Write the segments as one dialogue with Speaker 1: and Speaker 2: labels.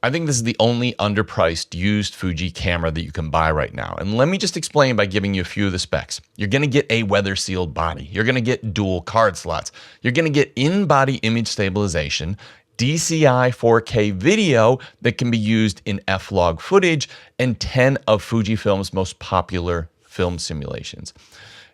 Speaker 1: I think this is the only underpriced used Fuji camera that you can buy right now. And let me just explain by giving you a few of the specs. You're gonna get a weather sealed body. You're gonna get dual card slots. You're gonna get in-body image stabilization, DCI 4K video that can be used in F-Log footage, and 10 of Fujifilm's most popular film simulations.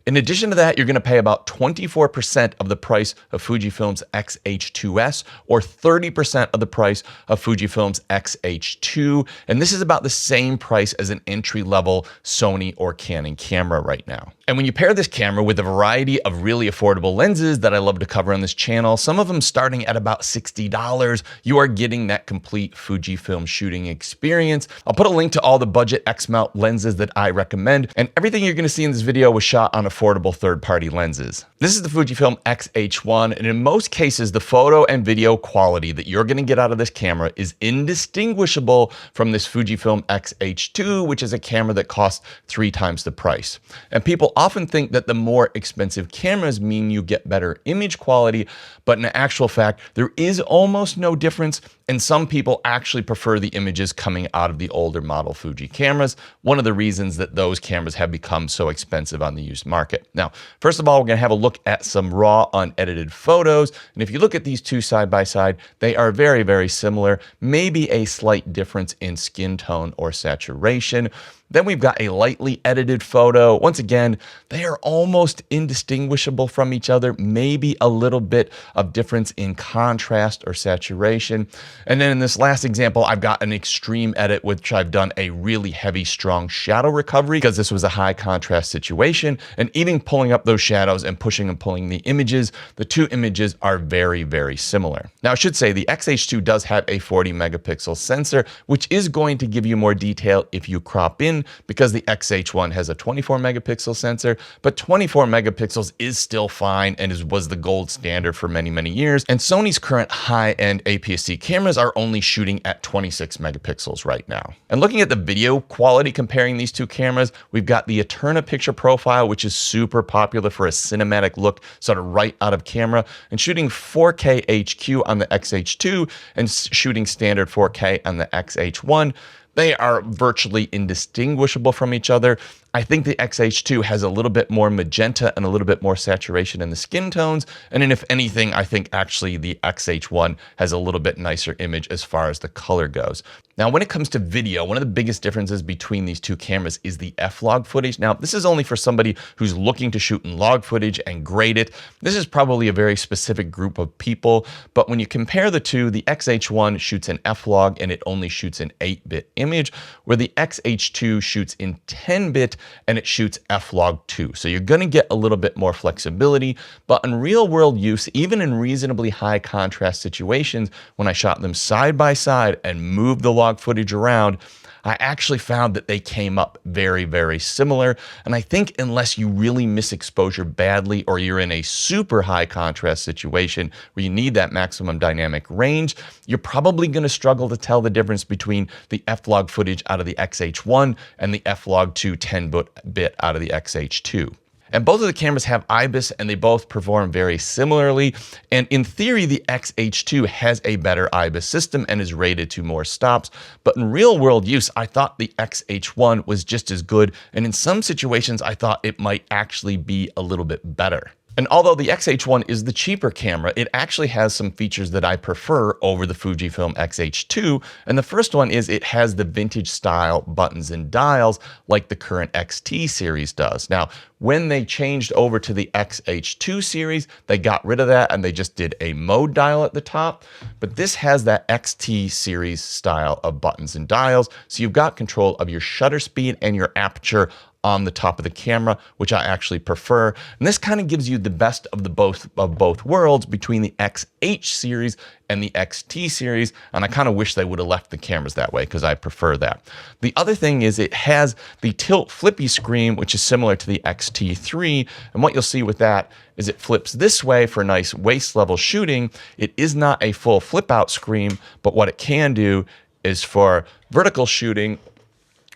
Speaker 1: In addition to that, you're going to pay about 24% of the price of Fujifilm's X-H2S or 30% of the price of Fujifilm's X-H2. And this is about the same price as an entry-level Sony or Canon camera right now. And when you pair this camera with a variety of really affordable lenses that I love to cover on this channel, some of them starting at about $60, you are getting that complete Fujifilm shooting experience. I'll put a link to all the budget X-mount lenses that I recommend, and everything you're going to see in this video was shot on affordable third-party lenses. This is the Fujifilm X-H1, and in most cases, the photo and video quality that you're going to get out of this camera is indistinguishable from this Fujifilm X-H2, which is a camera that costs 3 times the price. And people often think that the more expensive cameras mean you get better image quality, but in actual fact, there is almost no difference, and some people actually prefer the images coming out of the older model Fuji cameras, one of the reasons that those cameras have become so expensive on the used market. Now, first of all, we're going to have a look at some raw, unedited photos, and if you look at these two side by side, they are very, very similar, maybe a slight difference in skin tone or saturation. Then we've got a lightly edited photo. Once again, they are almost indistinguishable from each other, maybe a little bit of difference in contrast or saturation. And then in this last example, I've got an extreme edit, which I've done a really heavy, strong shadow recovery because this was a high contrast situation. And even pulling up those shadows and pushing and pulling the images, the two images are very, very similar. Now, I should say the X-H2 does have a 40 megapixel sensor, which is going to give you more detail if you crop in, because the X-H1 has a 24 megapixel sensor, but 24 megapixels is still fine and was the gold standard for many, many years. And Sony's current high-end APS-C cameras are only shooting at 26 megapixels right now. And looking at the video quality comparing these two cameras, we've got the Eterna picture profile, which is super popular for a cinematic look, sort of right out of camera, and shooting 4K HQ on the X-H2 and shooting standard 4K on the X-H1. They are virtually indistinguishable from each other. I think the X-H2 has a little bit more magenta and a little bit more saturation in the skin tones. And then if anything, I think actually the X-H1 has a little bit nicer image as far as the color goes. Now, when it comes to video, one of the biggest differences between these two cameras is the F-Log footage. Now, this is only for somebody who's looking to shoot in log footage and grade it. This is probably a very specific group of people, but when you compare the two, the X-H1 shoots in F-Log and it only shoots in 8-bit image, where the X-H2 shoots in 10-bit and it shoots F-Log 2. So you're gonna get a little bit more flexibility, but in real world use, even in reasonably high contrast situations, when I shot them side by side and moved the log footage around, I actually found that they came up very, very similar. And I think unless you really miss exposure badly or you're in a super high contrast situation where you need that maximum dynamic range, you're probably going to struggle to tell the difference between the F-Log footage out of the X-H1 and the F-Log 2 10-bit out of the X-H2. And both of the cameras have IBIS and they both perform very similarly. And in theory, the X-H2 has a better IBIS system and is rated to more stops. But in real world use, I thought the X-H1 was just as good. And in some situations, I thought it might actually be a little bit better. And although the X-H1 is the cheaper camera, it actually has some features that I prefer over the Fujifilm X-H2. And the first one is it has the vintage style buttons and dials like the current XT series does. Now, when they changed over to the X-H2 series, they got rid of that and they just did a mode dial at the top. But this has that XT series style of buttons and dials. So you've got control of your shutter speed and your aperture on the top of the camera, which I actually prefer. And this kind of gives you the best of both worlds between the XH series and the XT series. And I kind of wish they would have left the cameras that way because I prefer that. The other thing is it has the tilt flippy screen, which is similar to the XT3. And what you'll see with that is it flips this way for nice waist level shooting. It is not a full flip out screen, but what it can do is for vertical shooting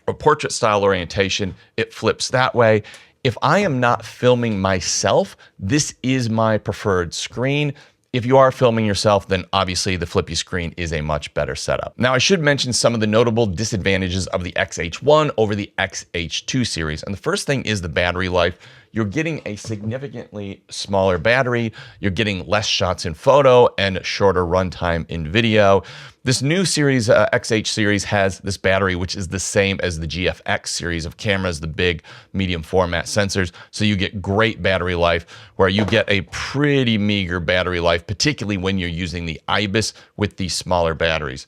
Speaker 1: or portrait style orientation, it flips that way. If I am not filming myself, this is my preferred screen. if you are filming yourself, then obviously the flippy screen is a much better setup. Now, I should mention some of the notable disadvantages of the XH1 over the XH2 series. And the first thing is the battery life. You're getting a significantly smaller battery, you're getting less shots in photo and shorter runtime in video. This new series, XH series, has this battery, which is the same as the GFX series of cameras, the big medium format sensors. So you get great battery life, where you get a pretty meager battery life, particularly when you're using the IBIS with these smaller batteries.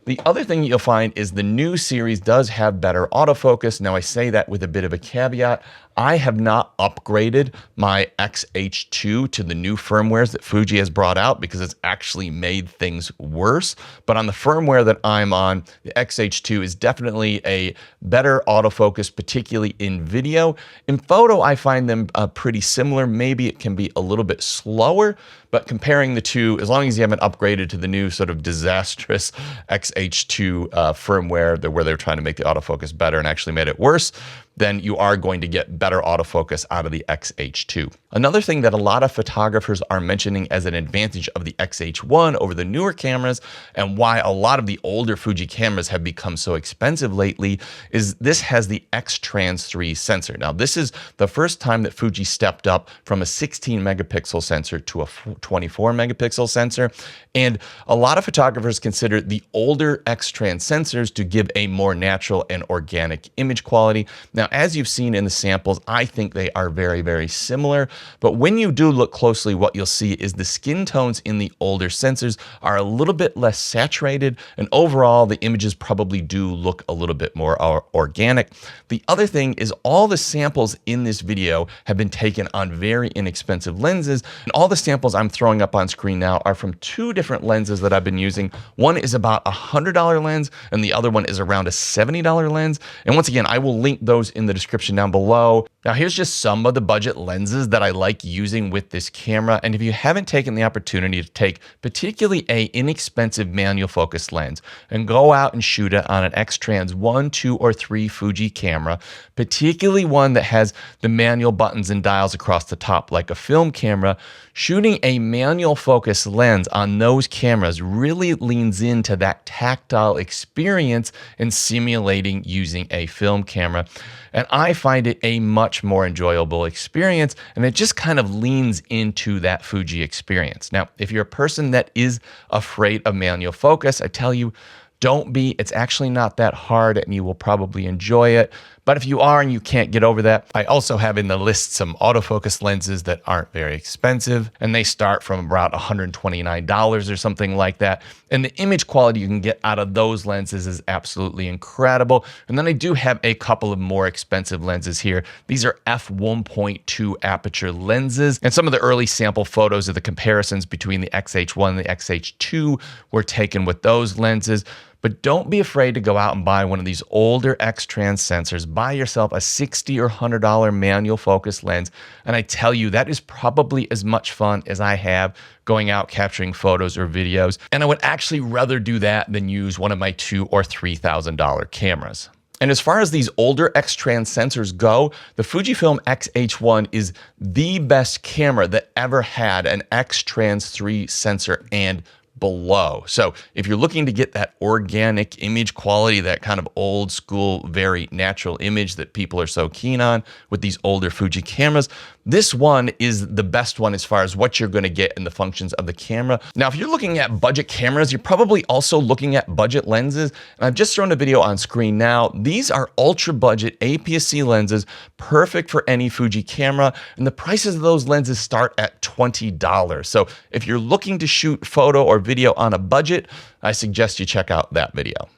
Speaker 1: The other thing you'll find is the new series does have better autofocus. Now, I say that with a bit of a caveat. I have not upgraded my XH2 to the new firmwares that Fuji has brought out because it's actually made things worse. But on the firmware that I'm on, the XH2 is definitely a better autofocus, particularly in video. In photo, I find them pretty similar. Maybe it can be a little bit slower, but comparing the two, as long as you haven't upgraded to the new sort of disastrous XH2 firmware where they're trying to make the autofocus better and actually made it worse, then you are going to get better autofocus out of the XH2. Another thing that a lot of photographers are mentioning as an advantage of the XH1 over the newer cameras, and why a lot of the older Fuji cameras have become so expensive lately, is this has the X-Trans 3 sensor. Now, this is the first time that Fuji stepped up from a 16 megapixel sensor to a 24 megapixel sensor. And a lot of photographers consider the older X-Trans sensors to give a more natural and organic image quality. Now, as you've seen in the samples, I think they are very, very similar. But when you do look closely, what you'll see is the skin tones in the older sensors are a little bit less saturated. And overall, the images probably do look a little bit more organic. The other thing is all the samples in this video have been taken on very inexpensive lenses. And all the samples I'm throwing up on screen now are from two different lenses that I've been using. One is about a $100 lens, and the other one is around a $70 lens. And once again, I will link those in the description down below. Now, here's just some of the budget lenses that I like using with this camera. And if you haven't taken the opportunity to take particularly a inexpensive manual focus lens and go out and shoot it on an X-Trans 1, 2, or 3 Fuji camera, particularly one that has the manual buttons and dials across the top like a film camera, shooting a manual focus lens on those cameras really leans into that tactile experience in simulating using a film camera. And I find it a much more enjoyable experience, and it just kind of leans into that Fuji experience. Now, if you're a person that is afraid of manual focus, I tell you, don't be. It's actually not that hard, and you will probably enjoy it. But if you are and you can't get over that, I also have in the list some autofocus lenses that aren't very expensive, and they start from about $129 or something like that. And the image quality you can get out of those lenses is absolutely incredible. And then I do have a couple of more expensive lenses here. These are f1.2 aperture lenses, and some of the early sample photos of the comparisons between the XH1 and the XH2 were taken with those lenses. But don't be afraid to go out and buy one of these older X-Trans sensors. Buy yourself a $60 or $100 manual focus lens. And I tell you, that is probably as much fun as I have going out capturing photos or videos. And I would actually rather do that than use one of my $2,000 or $3,000 cameras. And as far as these older X-Trans sensors go, the Fujifilm X-H1 is the best camera that ever had an X-Trans 3 sensor and below. So if you're looking to get that organic image quality, that kind of old school, very natural image that people are so keen on with these older Fuji cameras, this one is the best one as far as what you're going to get in the functions of the camera. Now, if you're looking at budget cameras, you're probably also looking at budget lenses. And I've just thrown a video on screen now. These are ultra budget APS-C lenses, perfect for any Fuji camera. And the prices of those lenses start at $20. So if you're looking to shoot photo or video on a budget, I suggest you check out that video.